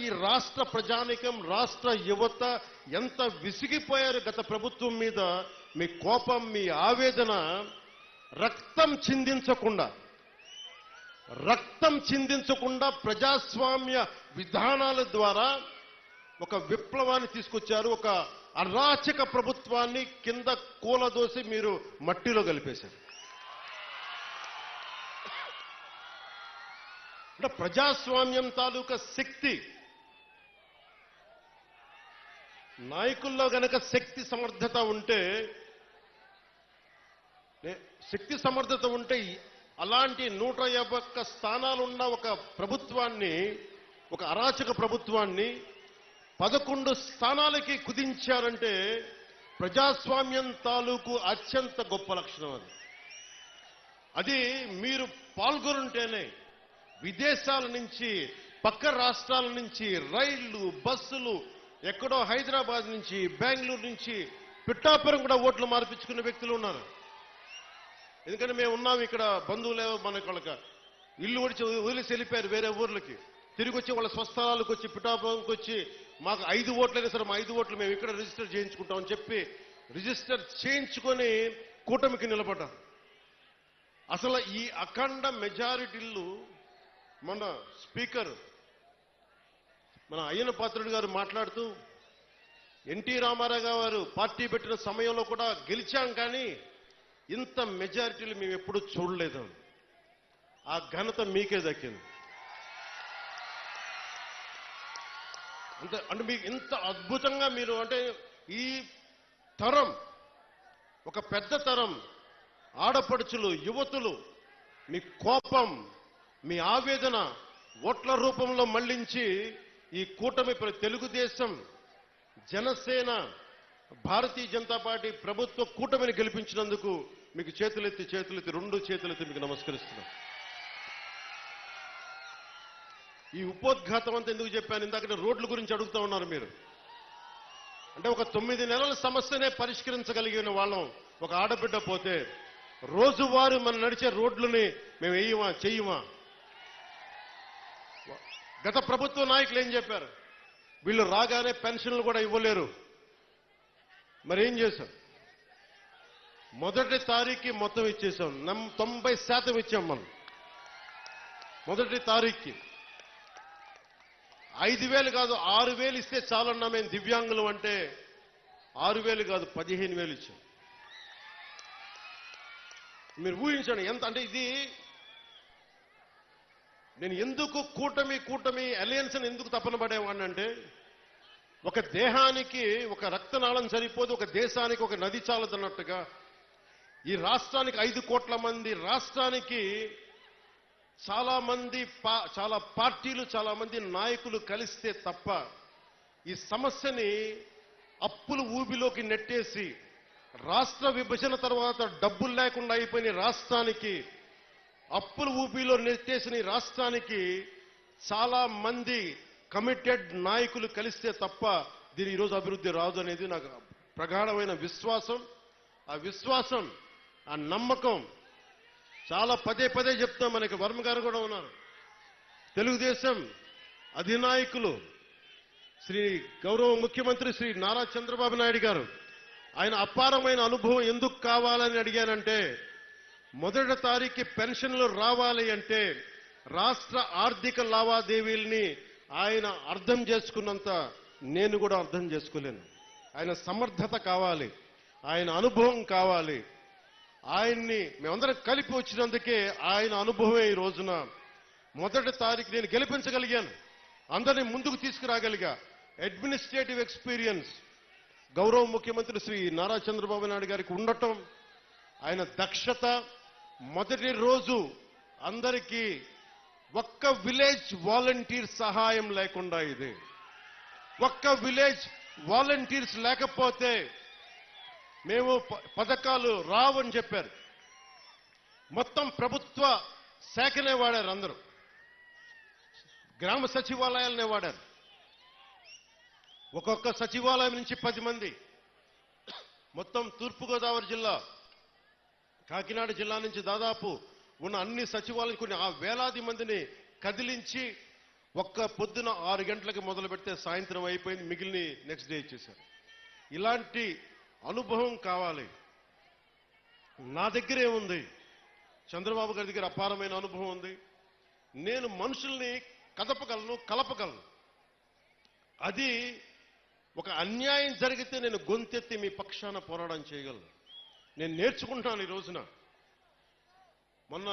ఈ రాష్ట్ర ప్రజానికం, రాష్ట్ర యువత ఎంత విసిగిపోయారు గత ప్రభుత్వం మీద. మీ కోపం, మీ ఆవేదన రక్తం చిందించకుండా ప్రజాస్వామ్య విధానాల ద్వారా ఒక విప్లవాన్ని తీసుకొచ్చారు. ఒక అరాచక ప్రభుత్వాన్ని కింద కూలదోసి మీరు మట్టిలో కలిపేశారు. అంటే ప్రజాస్వామ్యం తాలూకా శక్తి నాయకుల్లో గనక శక్తి సమర్థత ఉంటే అలాంటి 151 స్థానాలున్న ఒక ప్రభుత్వాన్ని, ఒక అరాచక ప్రభుత్వాన్ని 11 స్థానాలకి కుదించారంటే ప్రజాస్వామ్యం తాలూకు అత్యంత గొప్ప లక్షణం అది. అది మీరు పాల్గొనుంటేనే విదేశాల నుంచి, పక్క రాష్ట్రాల నుంచి రైళ్లు, బస్సులు, ఎక్కడో హైదరాబాద్ నుంచి, బెంగళూరు నుంచి, పిఠాపురం కూడా ఓట్లు మార్పించుకునే వ్యక్తులు ఉన్నారు. ఎందుకంటే మేము ఉన్నాం ఇక్కడ, బంధువులు మనకి వాళ్ళకి ఇల్లు వదిలేసి వెళ్ళిపోయారు వేరే ఊర్లకి. తిరిగి వచ్చి వాళ్ళ స్వస్థలాలకు వచ్చి, పిఠాపురంకి వచ్చి మాకు 5 ఓట్లైనా సరే మా 5 ఓట్లు మేము ఇక్కడ రిజిస్టర్ చేయించుకుంటామని చెప్పి రిజిస్టర్ చేయించుకొని కూటమికి నిలబడ్డారు. అసలు ఈ అఖండ మెజారిటీలు మన స్పీకర్ మన అయ్యన పాత్రుడు గారు మాట్లాడుతూ, ఎన్టీ రామారావు గారు పార్టీ పెట్టిన సమయంలో కూడా గెలిచాం కానీ ఇంత మెజారిటీలు మేము ఎప్పుడూ చూడలేదు. ఆ ఘనత మీకే దక్కింది. అంటే మీకు ఇంత అద్భుతంగా మీరు, అంటే ఈ తరం, ఒక పెద్ద తరం ఆడపడుచులు, యువతులు మీ కోపం, మీ ఆవేదన ఓట్ల రూపంలో మళ్లించి ఈ కూటమి, తెలుగుదేశం, జనసేన, భారతీయ జనతా పార్టీ ప్రభుత్వ కూటమిని గెలిపించినందుకు మీకు చేతులెత్తి 2 చేతులెత్తి మీకు నమస్కరిస్తున్నాం. ఈ ఉపోద్ఘాతం అంతా ఎందుకు చెప్పాను? ఇందాక రోడ్ల గురించి అడుగుతూ ఉన్నారు మీరు. అంటే ఒక 9 నెలల సమస్యనే పరిష్కరించగలిగిన వాళ్ళం ఒక ఆడబిడ్డ పోతే, రోజువారీ మనం నడిచే రోడ్లని మేము వేయమా, చెయ్యమా? గత ప్రభుత్వ నాయకులు ఏం చెప్పారు? వీళ్ళు రాగానే పెన్షన్లు కూడా ఇవ్వలేరు. మరి ఏం చేశాం? మొదటి తారీఖుకి మొత్తం ఇచ్చేసాం. 90% ఇచ్చాం మనం. మొదటి తారీఖుకి 5,000 కాదు 6,000 ఇస్తే చాలన్నా మేము దివ్యాంగులు అంటే 6,000 కాదు 15,000 ఇచ్చాం. మీరు ఊహించండి ఎంత. అంటే ఇది నేను ఎందుకు కూటమి అలయన్స్ ఎందుకు తపన పడేవాడిని అంటే, ఒక దేహానికి ఒక రక్తనాళం సరిపోదు, ఒక దేశానికి ఒక నది చాలదన్నట్టుగా ఈ రాష్ట్రానికి 5 కోట్ల మంది, రాష్ట్రానికి చాలా మంది, చాలా పార్టీలు, చాలా మంది నాయకులు కలిస్తే తప్ప ఈ సమస్యని అప్పులు ఊబిలోకి నెట్టేసి, రాష్ట్ర విభజన తర్వాత డబ్బులు లేకుండా అయిపోయిన రాష్ట్రానికి, అప్పుల ఊబిలో నెట్టేసిన రాష్ట్రానికి చాలా మంది కమిటెడ్ నాయకులు కలిస్తే తప్ప దీని ఈరోజు అభివృద్ధి రాదు అనేది నాకు ప్రగాఢమైన విశ్వాసం. ఆ విశ్వాసం, ఆ నమ్మకం చాలా పదే చెప్తాం. మనకి వర్మ గారు కూడా ఉన్నారు. తెలుగుదేశం అధినాయకులు శ్రీ గౌరవ ముఖ్యమంత్రి శ్రీ నారా చంద్రబాబు నాయుడు గారు, ఆయన అపారమైన అనుభవం ఎందుకు కావాలని అడిగానంటే, మొదటి తారీఖు పెన్షన్లు రావాలి అంటే రాష్ట్ర ఆర్థిక లావాదేవీల్ని ఆయన అర్థం చేసుకున్నంత నేను కూడా అర్థం చేసుకోలేను. ఆయన సమర్థత కావాలి, ఆయన అనుభవం కావాలి. ఆయన్ని మేమందరం కలిపి వచ్చినందుకే ఆయన అనుభవమే ఈ రోజున మొదటి తారీఖు నేను గెలిపించగలిగాను, అందరినీ ముందుకు తీసుకురాగలిగా. అడ్మినిస్ట్రేటివ్ ఎక్స్పీరియన్స్ గౌరవ ముఖ్యమంత్రి శ్రీ నారా చంద్రబాబు నాయుడు గారికి ఉండటం, ఆయన దక్షత. మొదటి రోజు అందరికీ ఒక్క విలేజ్ వాలంటీర్ సహాయం లేకుండా, ఇది ఒక్క విలేజ్ వాలంటీర్స్ లేకపోతే మేము పథకాలు రావని చెప్పారు. మొత్తం ప్రభుత్వ శాఖనే వాడారు, అందరూ గ్రామ సచివాలయాలనే వాడారు. ఒక్కొక్క సచివాలయం నుంచి 10 మంది. మొత్తం తూర్పుగోదావరి జిల్లా, కాకినాడ జిల్లా నుంచి దాదాపు ఉన్న అన్ని సచివాలయం కొన్ని వేలాది మందిని కదిలించి ఒక్క పొద్దున 6 గంటలకి మొదలు పెడితే సాయంత్రం అయిపోయింది, మిగిలిన నెక్స్ట్ డే ఇచ్చేశారు. ఇలాంటి అనుభవం కావాలి. నా దగ్గరే ఉంది, చంద్రబాబు గారి దగ్గర అపారమైన అనుభవం ఉంది. నేను మనుషుల్ని కదపగలను, కలపగలను. అది ఒక అన్యాయం జరిగితే నేను గొంతెత్తి మీ పక్షాన పోరాటం చేయగలను. నేను నేర్చుకుంటాను ఈ రోజున. మొన్న